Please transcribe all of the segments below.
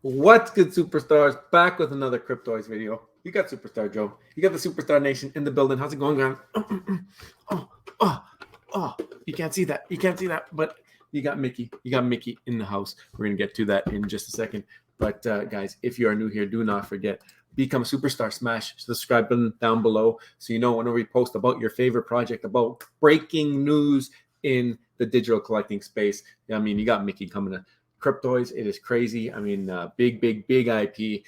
What's good, superstars? Back with another Cryptoys video. You got Superstar Joe. You got the Superstar Nation in the building. How's it going, guys? Oh, you can't see that. You can't see that. But you got Mickey. You got Mickey in the house. We're going to get to that in just a second. But guys, if you are new here, do not forget, become a superstar. Smash the subscribe button down below so you know whenever we post about your favorite project, about breaking news in the digital collecting space. I mean, you got Mickey coming to Cryptoys. It is crazy. I mean, big IP.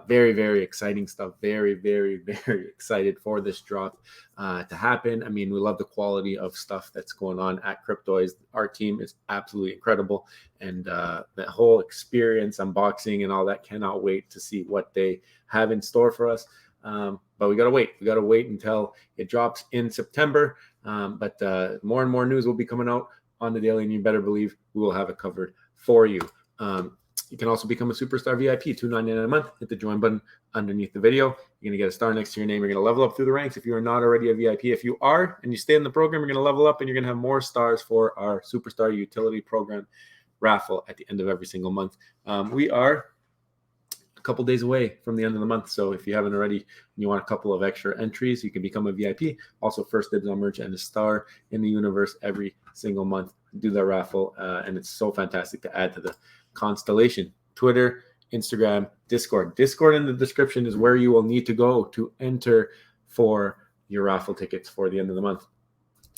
Very, very exciting stuff. Very, very, very excited for this drop to happen. I mean, we love the quality of stuff that's going on at Cryptoys. Our team is absolutely incredible. And the whole experience, unboxing and all that, cannot wait to see what they have in store for us. But we got to wait. We got to wait until it drops in September. But more and more news will be coming out on the daily, and you better believe we will have it covered for you. You can also become a Superstar VIP, $2.99 a month. Hit the join button underneath the video. You're going to get a star next to your name. You're going to level up through the ranks if you are not already a VIP. If you are and you stay in the program, you're going to level up and you're going to have more stars for our Superstar Utility Program raffle at the end of every single month. We are a couple days away from the end of the month. So if you haven't already and you want a couple of extra entries, you can become a VIP. Also, first dibs on merch and a star in the universe every single month. Do that raffle, and it's so fantastic to add to the constellation. Twitter, Instagram, Discord. Discord in the description is where you will need to go to enter for your raffle tickets for the end of the month.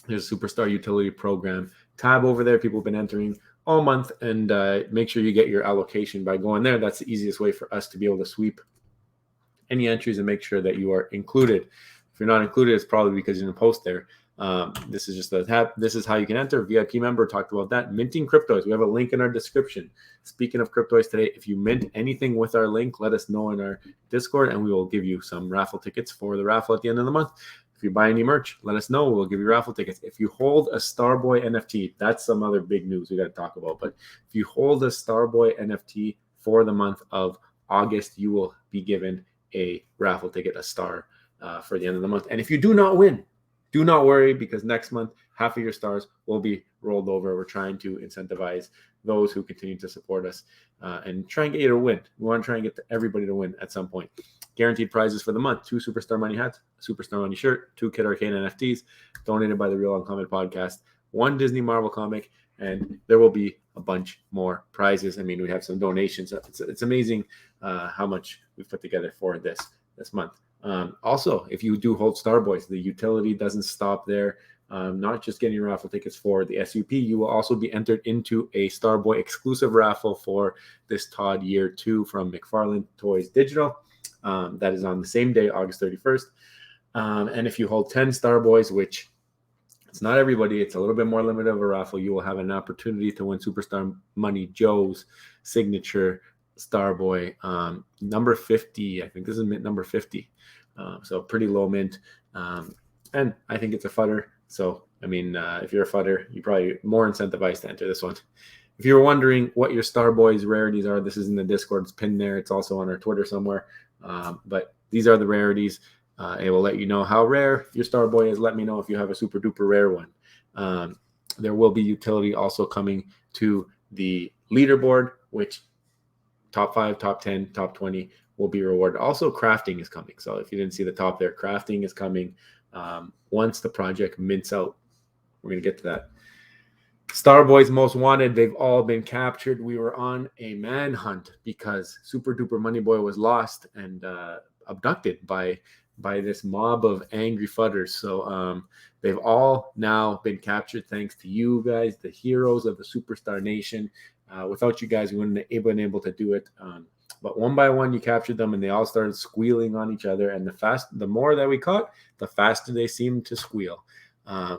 There's a Superstar Utility Program tab over there. People have been entering all month, and make sure you get your allocation by going there. That's the easiest way for us to be able to sweep any entries and make sure that you are included. If you're not included, it's probably because you didn't post there. This is just the tab. This is how you can enter. VIP member, talked about that. Minting Cryptoys. We have a link in our description. Speaking of Cryptoys today, if you mint anything with our link, let us know in our Discord and we will give you some raffle tickets for the raffle at the end of the month. If you buy any merch, let us know. We'll give you raffle tickets. If you hold a Starboy NFT, that's some other big news we got to talk about. But if you hold a Starboy NFT for the month of August, you will be given a raffle ticket, a star, for the end of the month. And if you do not win, do not worry, because next month, half of your stars will be rolled over. We're trying to incentivize those who continue to support us and try and get you to win. We want to try and get everybody to win at some point. Guaranteed prizes for the month: 2 Superstar Money hats, a Superstar Money shirt, 2 Kid Arcane NFTs donated by the Real Uncommon Podcast, 1 Disney Marvel comic, and there will be a bunch more prizes. I mean, we have some donations. It's amazing how much we've put together for this month. Also, if you do hold Starboys, the utility doesn't stop there. Not just getting raffle tickets for the SUP, you will also be entered into a Starboy exclusive raffle for this Todd Year 2 from McFarlane Toys Digital. That is on the same day, August 31st. And if you hold 10 Starboys, which it's not everybody, it's a little bit more limited of a raffle, you will have an opportunity to win Superstar Money Joe's signature Starboy, number 50. I think this is mint number 50. So pretty low mint. And I think it's a fudder. So, I mean, if you're a fudder, you're probably more incentivized to enter this one. If you were wondering what your Starboys rarities are, this is in the Discord. It's pinned there. It's also on our Twitter somewhere. But these are the rarities. It will let you know how rare your Starboy is. Let me know if you have a super duper rare one. There will be utility also coming to the leaderboard, which top 5, top 10, top 20 will be rewarded. Also, crafting is coming. So if you didn't see the top there, crafting is coming once the project mints out. We're going to get to that. Starboys Most Wanted, they've all been captured. We were on a manhunt because Super Duper Money Boy was lost and abducted by this mob of angry fudders. So they've all now been captured thanks to you guys, the heroes of the Superstar Nation. Without you guys, we wouldn't have been able to do it. But one by one, you captured them, and they all started squealing on each other. And the more that we caught, the faster they seemed to squeal,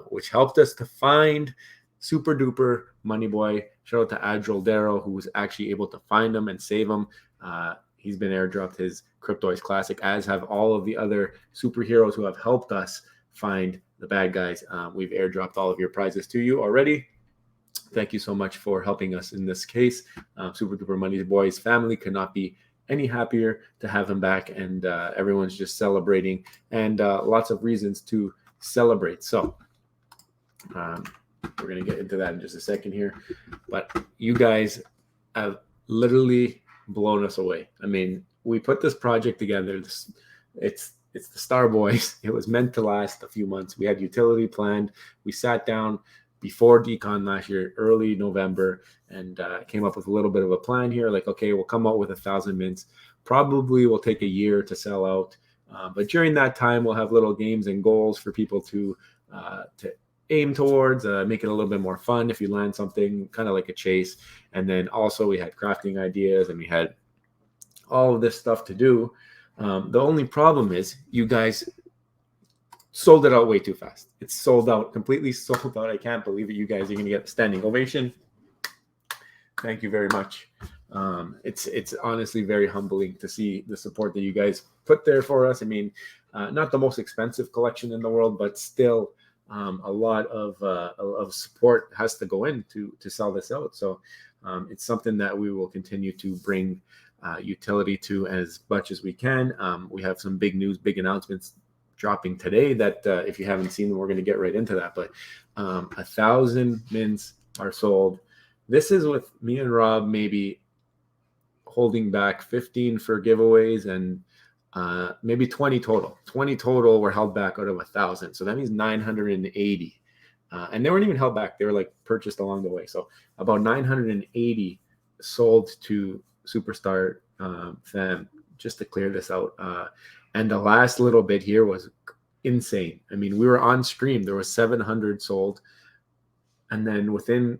which helped us to find Super Duper Money Boy. Shout out to Adril Darrow, who was actually able to find him and save him. He's been airdropped his Cryptoys Classic, as have all of the other superheroes who have helped us find the bad guys. We've airdropped all of your prizes to you already. Thank you so much for helping us in this case. Super Duper Money Boy's family could not be any happier to have him back, and everyone's just celebrating, and lots of reasons to celebrate. So we're going to get into that in just a second here. But you guys have literally blown us away. I mean, we put this project together. It's the Starboys. It was meant to last a few months. We had utility planned. We sat down before decon last year, early November, and came up with a little bit of a plan here. Like, okay, we'll come out with 1,000 mints. Probably will take a year to sell out. But during that time, we'll have little games and goals for people to aim towards, make it a little bit more fun if you land something, kind of like a chase. And then also we had crafting ideas and we had all of this stuff to do. The only problem is you guys sold it out way too fast. It's sold out, completely sold out. I can't believe it. You guys are going to get a standing ovation. Thank you very much. It's honestly very humbling to see the support that you guys put there for us. I mean, not the most expensive collection in the world, but still a lot of support has to go in to sell this out. So it's something that we will continue to bring utility to as much as we can. We have some big news, big announcements dropping today that if you haven't seen them, we're going to get right into that. But 1,000 mints are sold. This is with me and Rob maybe holding back 15 for giveaways and maybe 20 total. 20 total were held back out of 1,000. So that means 980. And they weren't even held back. They were like purchased along the way. So about 980 sold to Superstar fam just to clear this out. And the last little bit here was insane. I mean, we were on stream. There was 700 sold. And then within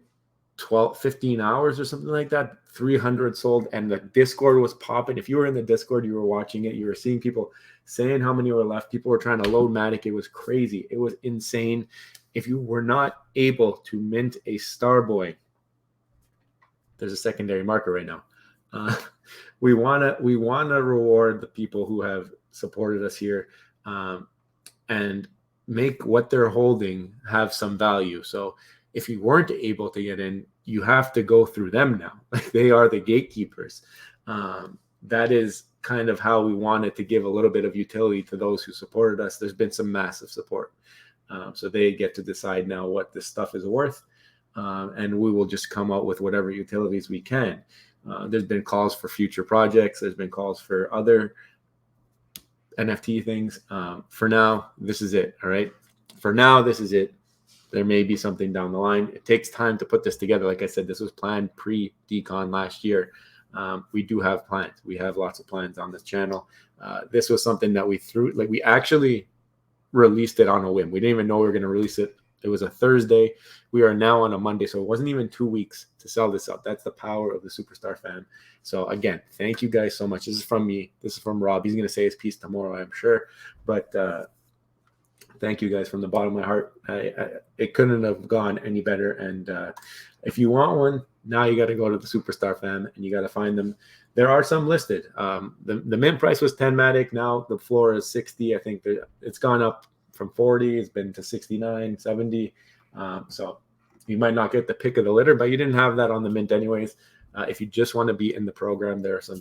15 hours or something like that, 300 sold. And the Discord was popping. If you were in the Discord, you were watching it. You were seeing people saying how many were left. People were trying to load Matic. It was crazy. It was insane. If you were not able to mint a Starboy, there's a secondary marker right now. We wanna reward the people who have supported us here and make what they're holding have some value. So if you weren't able to get in, you have to go through them now. Like, they are the gatekeepers. That is kind of how we wanted to give a little bit of utility to those who supported us. There's been some massive support. So they get to decide now what this stuff is worth. And we will just come out with whatever utilities we can. There's been calls for future projects. There's been calls for other NFT things. For now, this is it. All right. For now, this is it. There may be something down the line. It takes time to put this together. Like I said, this was planned pre-decon last year. We do have plans. We have lots of plans on this channel. This was something that we threw, like, we actually released it on a whim. We didn't even know we were going to release it. It was a Thursday. We are now on a Monday, so it wasn't even 2 weeks to sell this out. That's the power of the Superstar fam. So again, thank you guys so much. This is from me. This is from Rob. He's going to say his piece tomorrow, I'm sure. But thank you guys from the bottom of my heart. It couldn't have gone any better. And if you want one, now you got to go to the Superstar fam and you got to find them. There are some listed. The mint price was 10 Matic. Now the floor is 60. I think it's gone up from 40. It's been to 69, 70. So you might not get the pick of the litter, but you didn't have that on the mint anyways. If you just want to be in the program, there are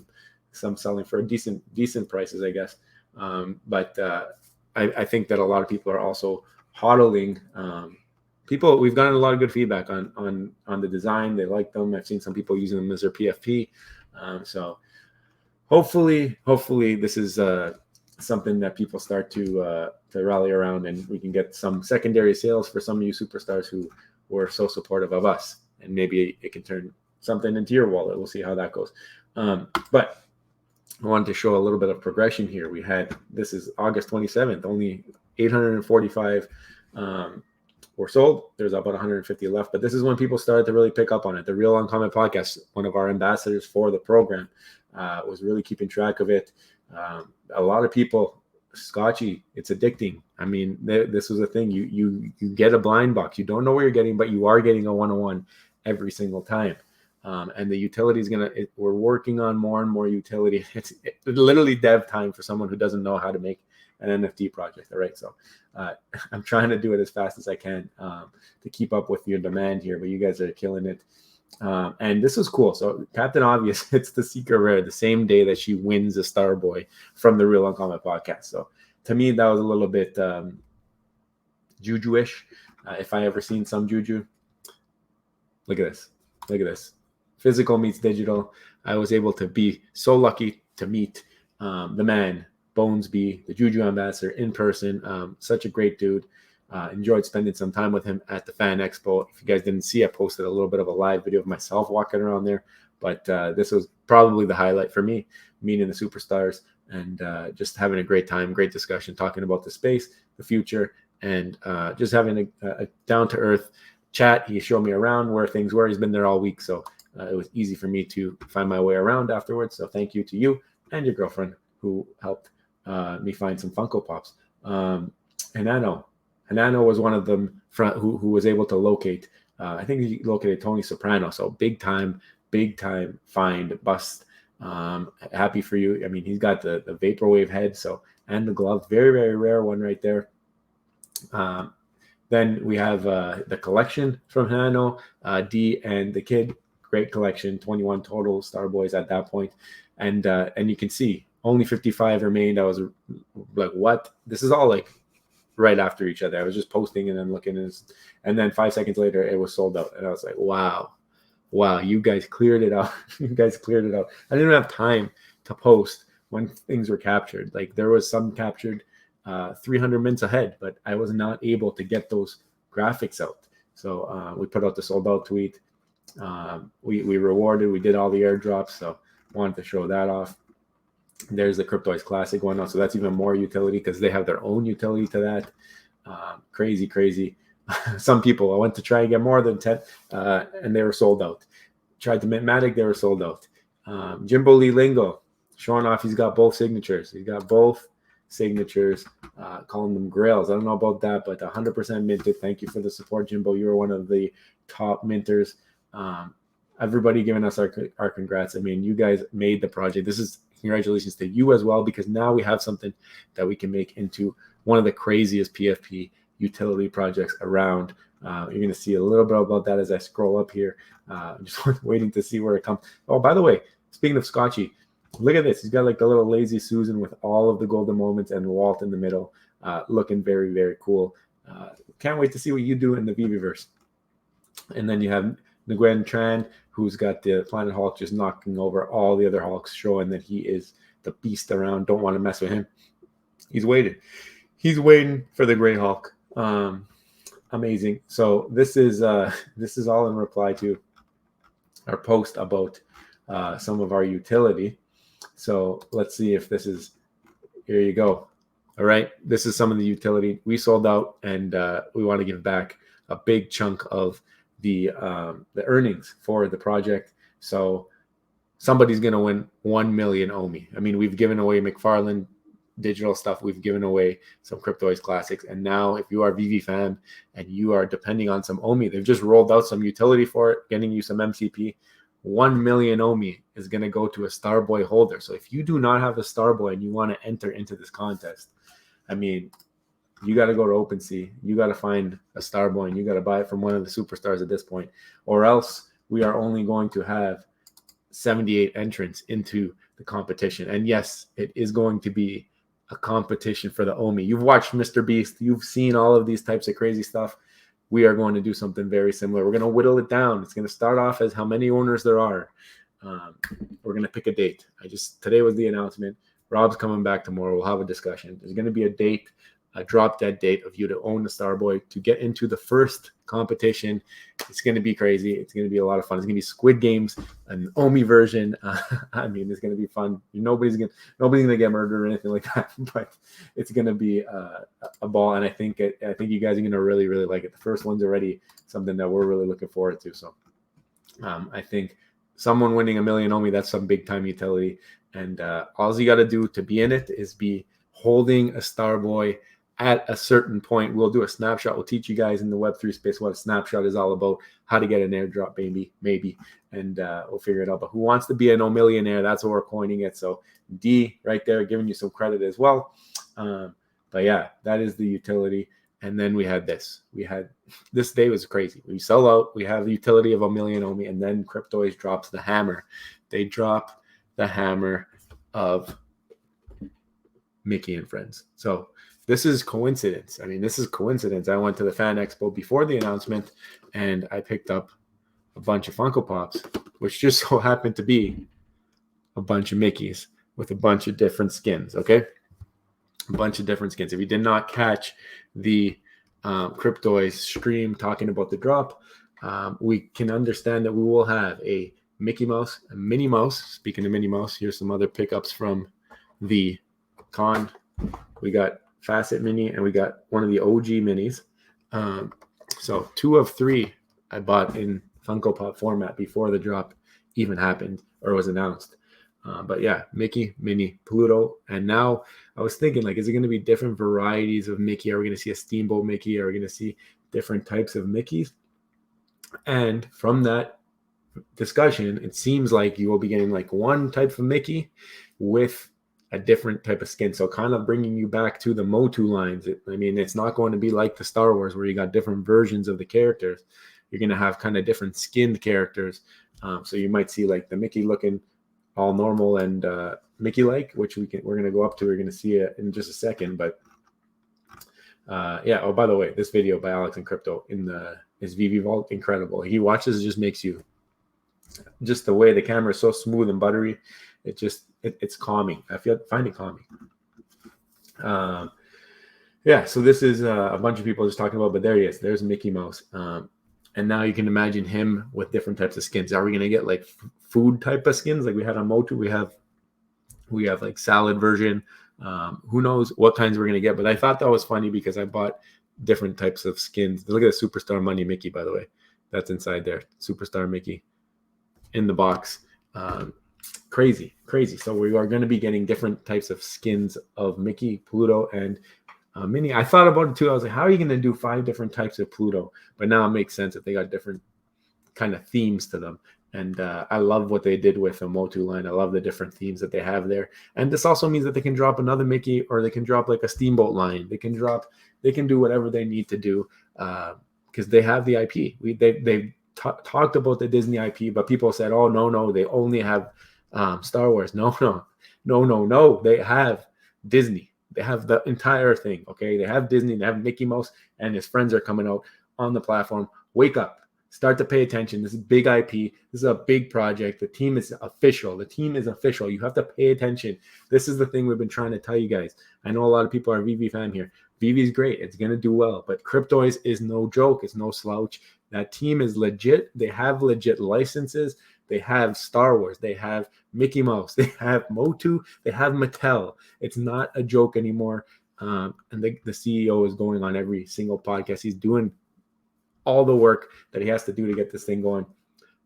some selling for decent prices, I guess. But I think that a lot of people are also hodling. We've gotten a lot of good feedback on the design. They like them. I've seen some people using them as their PFP. So hopefully this is something that people start to rally around, and we can get some secondary sales for some of you superstars who were so supportive of us, and maybe it can turn something into your wallet. We'll see how that goes. But I wanted to show a little bit of progression here. This is August 27th, only 845 were sold. There's about 150 left, but this is when people started to really pick up on it. The Real Uncommon Podcast, one of our ambassadors for the program, was really keeping track of it. A lot of people, Scotchy, it's addicting. I mean, this was a thing. You get a blind box. You don't know what you're getting, but you are getting a 101 every single time. And the utility is we're working on more and more utility. It's literally dev time for someone who doesn't know how to make an NFT project. All right. So I'm trying to do it as fast as I can to keep up with your demand here, but you guys are killing it. And this is cool. So Captain Obvious hits the Secret Rare the same day that she wins a Starboy from the Real Uncommon Podcast. So to me, that was a little bit juju-ish. If I ever seen some juju, look at this. Look at this. Physical meets digital. I was able to be so lucky to meet the man, Bones B, the Juju ambassador, in person. Such a great dude. Enjoyed spending some time with him at the Fan Expo. If you guys didn't see, I posted a little bit of a live video of myself walking around there. But this was probably the highlight for me, meeting the superstars and just having a great time, great discussion, talking about the space, the future, and just having a down-to-earth chat. He showed me around where things were. He's been there all week, so it was easy for me to find my way around afterwards. So thank you to you and your girlfriend who helped me find some Funko Pops. Hanano was one of them who was able to locate. I think he located Tony Soprano. So big time find bust. Happy for you. I mean, he's got the vaporwave head, so, and the glove, very, very rare one right there. Then we have the collection from Hanano, D and the kid. Great collection, 21 total Starboys at that point. And you can see only 55 remained. I was like, what? This is all like right after each other. I was just posting and then looking, and then 5 seconds later it was sold out. And I was like, wow, you guys cleared it out. You guys cleared it out. I didn't have time to post when things were captured. Like there was some captured 300 minutes ahead, but I was not able to get those graphics out. So we put out the sold out tweet. We rewarded, we did all the airdrops, so wanted to show that off. There's the Cryptoys Classic one now, so that's even more utility because they have their own utility to that. Crazy. Some people, I went to try and get more than 10 and they were sold out. Tried to mint Matic, they were sold out. Jimbo Lee Lingo showing off he's got both signatures. Calling them grails. I don't know about that, but 100% minted. Thank you for the support, Jimbo. You were one of the top minters. Everybody giving us our congrats. I mean, you guys made the project. This is congratulations to you as well, because now we have something that we can make into one of the craziest PFP utility projects around. You're going to see a little bit about that as I scroll up here. I'm just waiting to see where it comes. Oh, by the way, speaking of Scotchy, look at this. He's got like the little lazy Susan with all of the golden moments and Walt in the middle, looking very, very cool. Can't wait to see what you do in the VBverse. And then you have Nguyen Tran, who's got the Planet Hulk just knocking over all the other Hulks, showing that he is the beast around. Don't want to mess with him. He's waiting for the Great Hulk. Amazing. So this is all in reply to our post about some of our utility. So let's see if this is, here you go. All right. This is some of the utility we sold out, and we want to give back a big chunk of the earnings for the project. So somebody's going to win 1 million OMI. I mean, we've given away McFarlane digital stuff. We've given away some Cryptoys classics. And now if you are VV fan and you are depending on some OMI, they've just rolled out some utility for it, getting you some MCP. 1 million OMI is going to go to a Starboy holder. So if you do not have a Starboy and you want to enter into this contest, I mean, you got to go to OpenSea. You got to find a Starboy and you got to buy it from one of the superstars at this point, or else we are only going to have 78 entrants into the competition. And yes, it is going to be a competition for the OMI. You've watched Mr. Beast. You've seen all of these types of crazy stuff. We are going to do something very similar. We're going to whittle it down. It's going to start off as how many owners there are. We're going to pick a date. Today was the announcement. Rob's coming back tomorrow. We'll have a discussion. There's going to be a date, a drop dead date of you to own the Starboy to get into the first competition. It's going to be crazy. It's going to be a lot of fun. It's going to be Squid Games, an OMI version. I mean, it's going to be fun. Nobody's going to get murdered or anything like that, but it's going to be a ball. And I think you guys are going to really, really like it. The first one's already something that we're really looking forward to. So I think someone winning 1 million OMI, that's some big time utility. And all you got to do to be in it is be holding a Starboy at a certain point. We'll do a snapshot. We'll teach you guys in the Web3 space what a snapshot is all about, how to get an airdrop, maybe, and we'll figure it out. But who wants to be a no millionaire? That's what we're coining it. So D right there, giving you some credit as well. But yeah, that is the utility. And then we had this. This day was crazy. We sell out. We have the utility of 1 million OMI, and then Cryptoys drops the hammer. They drop the hammer of Mickey and Friends. So this is coincidence. I mean, this is coincidence. I went to the Fan Expo before the announcement, and I picked up a bunch of Funko Pops, which just so happened to be a bunch of Mickeys with a bunch of different skins. Okay, a bunch of different skins. If you did not catch the Cryptoys stream talking about the drop, we can understand that we will have a Mickey Mouse, a Minnie Mouse. Speaking of Minnie Mouse, here's some other pickups from the con. We got Facet Mini and we got one of the OG minis. So 2 of 3 I bought in Funko Pop format before the drop even happened or was announced. But yeah, Mickey, Minnie, Pluto. And now I was thinking, like, is it going to be different varieties of Mickey? Are we going to see a Steamboat Mickey? Are we going to see different types of Mickeys? And from that discussion, it seems like you will be getting like one type of Mickey with a different type of skin. So kind of bringing you back to the Motu lines. I mean, it's not going to be like the Star Wars where you got different versions of the characters. You're going to have kind of different skinned characters. So you might see like the Mickey looking all normal and Mickey-like, which we're going to go up to. We're going to see it in just a second. But yeah. Oh, by the way, this video by Alex and Crypto in his VV Vault, incredible. He watches, it just makes you, just the way the camera is so smooth and buttery, it's calming. Find it calming. Yeah, so this is a bunch of people just talking about, but there he is. There's Mickey Mouse. And now you can imagine him with different types of skins. Are we going to get like food type of skins like we had on Motu? We have like salad version. Who knows what kinds we're going to get, but I thought that was funny because I bought different types of skins. Look at the Superstar Money Mickey, by the way. That's inside there. Superstar Mickey in the box. Crazy. So we are going to be getting different types of skins of Mickey, Pluto, and Minnie. I thought about it too. I was like, how are you going to do 5 different types of Pluto? But now it makes sense that they got different kind of themes to them. And I love what they did with the Motu line. I love the different themes that they have there. And this also means that they can drop another Mickey, or they can drop like a Steamboat line. They can do whatever they need to do because they have the IP. They've talked about the Disney IP, but people said, oh, no, they only have Star Wars. No. They have Disney. They have the entire thing, okay? They have Disney. They have Mickey Mouse, and his friends are coming out on the platform. Wake up. Start to pay attention. This is big IP. This is a big project. The team is official. You have to pay attention. This is the thing we've been trying to tell you guys. I know a lot of people are VV fan here. VV is great. It's going to do well. But Cryptoys is no joke. It's no slouch. That team is legit. They have legit licenses. They have Star Wars. They have Mickey Mouse. They have Motu. They have Mattel. It's not a joke anymore. And the CEO is going on every single podcast. He's doing all the work that he has to do to get this thing going.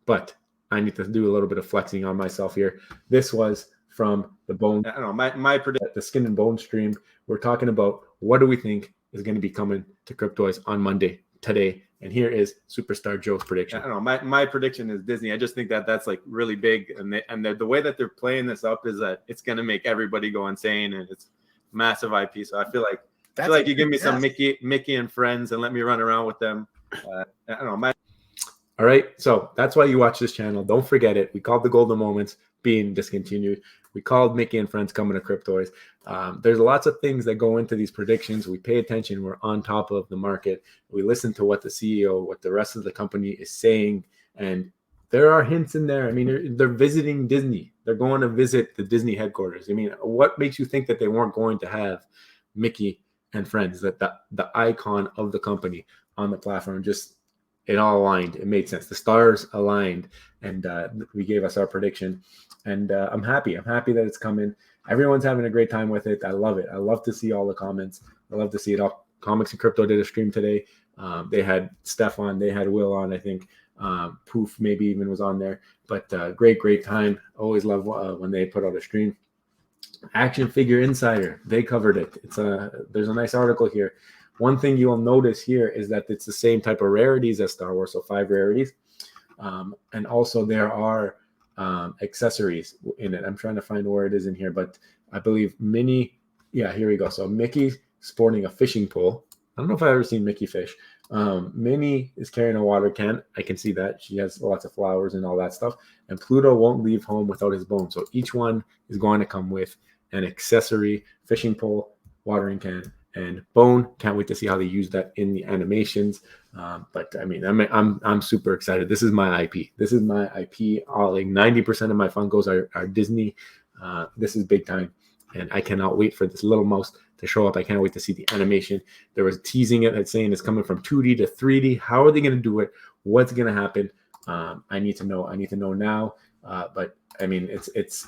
But I need to do a little bit of flexing on myself here. This was from the Bone. I don't know, my prediction, the Skin and Bone stream. We're talking about what do we think is going to be coming to Cryptoys on Monday today. And here is Superstar Joe's prediction. I don't know. My prediction is Disney. I just think that that's like really big. And the way that they're playing this up is that it's going to make everybody go insane. And it's massive IP. So I feel like you give me some Mickey and friends and let me run around with them. I don't know. All right. So that's why you watch this channel. Don't forget it. We called the Golden Moments being discontinued. We called Mickey and Friends coming to Cryptoys. There's lots of things that go into these predictions. We pay attention. We're on top of the market. We listen to what the CEO, what the rest of the company is saying. And there are hints in there. I mean, they're visiting Disney. They're going to visit the Disney headquarters. I mean, what makes you think that they weren't going to have Mickey and Friends, that the icon of the company on the platform? Just it all aligned. It made sense. The stars aligned, and we gave us our prediction. And I'm happy. I'm happy that it's coming. Everyone's having a great time with it. I love it. I love to see all the comments. I love to see it all. Comics and Crypto did a stream today. They had Steph on. They had Will on, I think. Poof maybe even was on there. But great time. Always love when they put out a stream. Action Figure Insider. They covered it. There's a nice article here. One thing you'll notice here is that it's the same type of rarities as Star Wars, so 5 rarities. And also there are accessories in it. I'm trying to find where it is in here, but I believe Minnie, yeah, here we go. So Mickey sporting a fishing pole. I don't know if I've ever seen Mickey fish. Minnie is carrying a water can. I can see that. She has lots of flowers and all that stuff. And Pluto won't leave home without his bone. So each one is going to come with an accessory, fishing pole, watering can, and Bone. Can't wait to see how they use that in the animations. But I mean, I'm super excited. This is my IP. This is my IP. All like 90% of my Funkos are Disney. This is big time, and I cannot wait for this little mouse to show up. I can't wait to see the animation. There was teasing it that's saying it's coming from 2D to 3D. How are they going to do it? What's going to happen? I need to know. I need to know now. But I mean, it's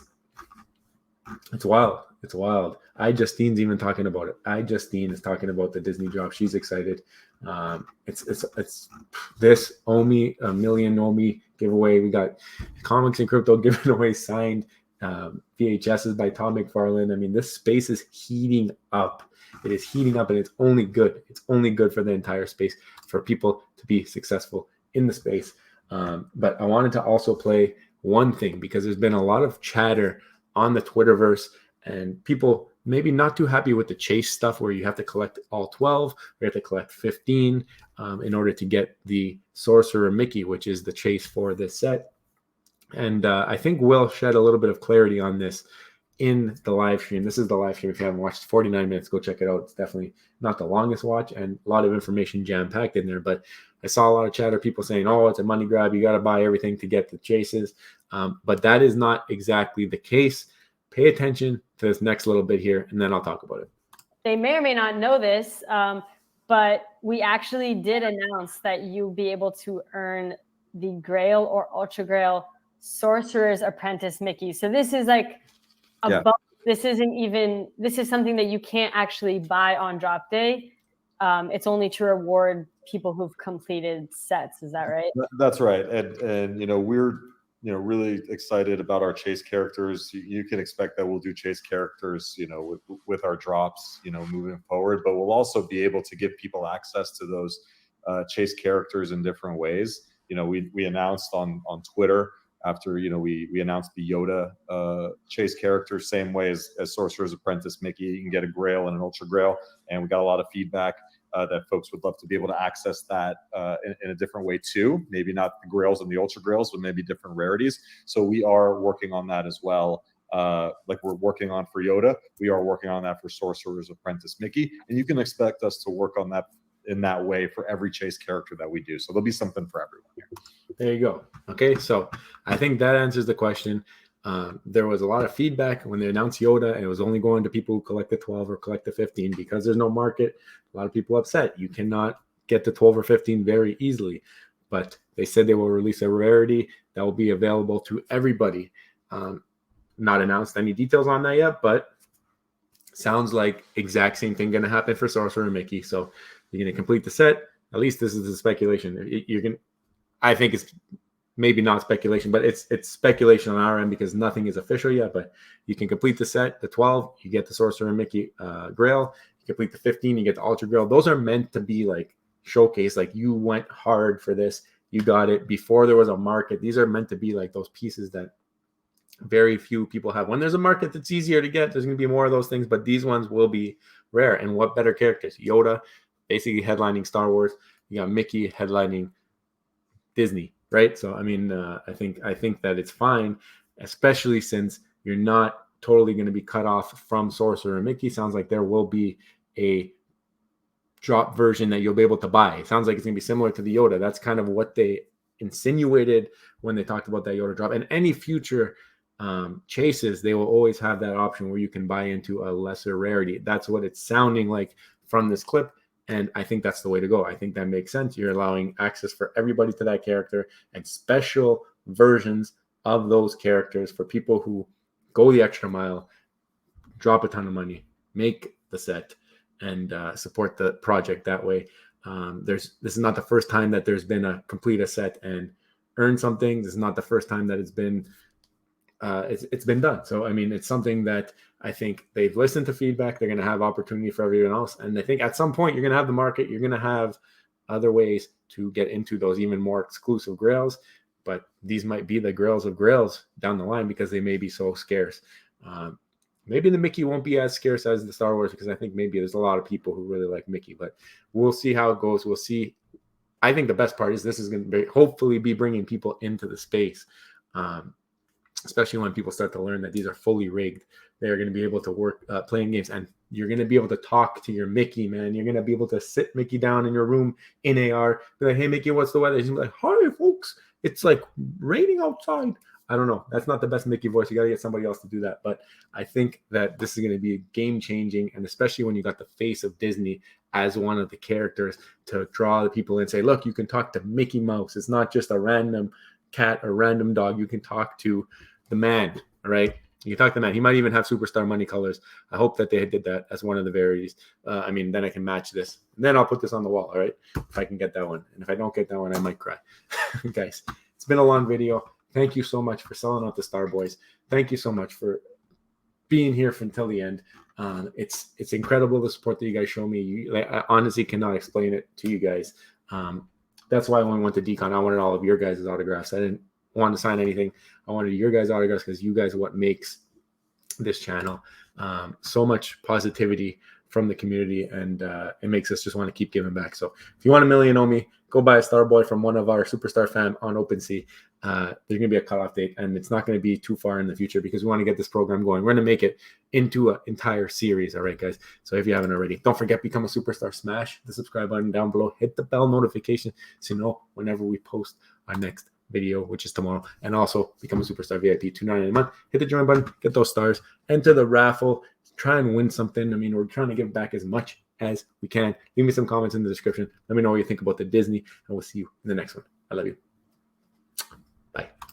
wild. It's wild. Justine's even talking about it. Justine is talking about the Disney drop. She's excited. It's this Omi, a million Omi giveaway. We got comics and crypto giving away signed VHSs by Todd McFarlane. I mean, this space is heating up. It is heating up, and it's only good. It's only good for the entire space, for people to be successful in the space. But I wanted to also play one thing, because there's been a lot of chatter on the Twitterverse, and people maybe not too happy with the chase stuff, where you have to collect all 12, or you have to collect 15 in order to get the Sorcerer Mickey, which is the chase for this set. And I think Will shed a little bit of clarity on this in the live stream. This is the live stream. If you haven't watched, 49 minutes, go check it out. It's definitely not the longest watch, and a lot of information jam-packed in there. But I saw a lot of chatter, people saying, oh, it's a money grab. You got to buy everything to get the chases. But that is not exactly the case. Pay attention to this next little bit here, and then I'll talk about it. They may or may not know this, but we actually did announce that you'll be able to earn the Grail or Ultra Grail Sorcerer's Apprentice Mickey. So this is like above. This isn't even. This is something that you can't actually buy on drop day. It's only to reward people who've completed sets. Is that right? That's right. And we're really excited about our chase characters. You can expect that we'll do chase characters, with our drops, moving forward. But we'll also be able to give people access to those chase characters in different ways. We announced on Twitter after we announced the Yoda chase character, same way as Sorcerer's Apprentice Mickey. You can get a Grail and an Ultra Grail, and we got a lot of feedback that folks would love to be able to access that in a different way too. Maybe not the Grails and the Ultra Grails, but maybe different rarities. So we are working on that as well. Like we're working on for Yoda, we are working on that for Sorcerer's Apprentice Mickey, and you can expect us to work on that in that way for every chase character that we do. So there'll be something for everyone here. There you go. Okay, so I think that answers the question. There was a lot of feedback when they announced Yoda, and it was only going to people who collect the 12 or collect the 15 because there's no market. A lot of people upset. You cannot get the 12 or 15 very easily, but they said they will release a rarity that will be available to everybody. Not announced any details on that yet, but sounds like exact same thing going to happen for Sorcerer and Mickey. So you're going to complete the set. At least this is the speculation. I think it's maybe not speculation, but it's speculation on our end because nothing is official yet. But you can complete the set, the 12, you get the Sorcerer and Mickey Grail. You complete the 15, you get the Ultra Grail. Those are meant to be like showcase, like you went hard for this, you got it before there was a market. These are meant to be like those pieces that very few people have. When there's a market that's easier to get, there's going to be more of those things, but these ones will be rare. And what better characters? Yoda basically headlining Star Wars. You got Mickey headlining Disney, right? So I mean, I think that it's fine, especially since you're not totally going to be cut off from Sorcerer and Mickey. Sounds like there will be a drop version that you'll be able to buy. It sounds like it's going to be similar to the Yoda. That's kind of what they insinuated when they talked about that Yoda drop. And any future chases, they will always have that option where you can buy into a lesser rarity. That's what it's sounding like from this clip. And I think that's the way to go. I think that makes sense. You're allowing access for everybody to that character and special versions of those characters for people who go the extra mile, drop a ton of money, make the set, and support the project that way. This is not the first time that there's been a complete a set and earn something. This is not the first time that it's been done. So I mean, it's something that I think they've listened to feedback. They're going to have opportunity for everyone else, and I think at some point you're going to have the market. You're going to have other ways to get into those even more exclusive grails. But these might be the grails of grails down the line because they may be so scarce. Maybe the Mickey won't be as scarce as the Star Wars because I think maybe there's a lot of people who really like Mickey. But we'll see how it goes. We'll see. I think the best part is this is going to hopefully be bringing people into the space. especially when people start to learn that these are fully rigged. They're going to be able to work playing games, and you're going to be able to talk to your Mickey, man. You're going to be able to sit Mickey down in your room in AR, be like, hey, Mickey, what's the weather? He's going to be like, hi, folks. It's like raining outside. I don't know. That's not the best Mickey voice. You got to get somebody else to do that. But I think that this is going to be game changing. And especially when you got the face of Disney as one of the characters to draw the people in and say, look, you can talk to Mickey Mouse. It's not just a random cat or random dog. You can talk to the man. All right. You can talk to the man. He might even have superstar money colors. I hope that they did that as one of the varieties. I mean, then I can match this. And then I'll put this on the wall. All right. If I can get that one. And if I don't get that one, I might cry. Guys, it's been a long video. Thank you so much for selling out the Starboys. Thank you so much for being here until the end. It's incredible the support that you guys show me. I honestly cannot explain it to you guys. That's why when I went to Decon, I wanted all of your guys' autographs. I didn't want to sign anything. I wanted your guys' autographs because you guys are what makes this channel. So much positivity from the community, and it makes us just want to keep giving back. So if you want $1 million on me, go buy a Starboy from one of our superstar fam on OpenSea. There's going to be a cutoff date, and it's not going to be too far in the future because we want to get this program going. We're going to make it into an entire series. All right, guys. So if you haven't already, don't forget, become a superstar. Smash the subscribe button down below. Hit the bell notification so you know whenever we post our next video, which is tomorrow. And also become a superstar VIP, $2.99 a month. Hit the join button, get those stars, enter the raffle, try and win something. I mean, we're trying to give back as much as we can. Leave me some comments in the description. Let me know what you think about the Disney, and we'll see you in the next one. I love you.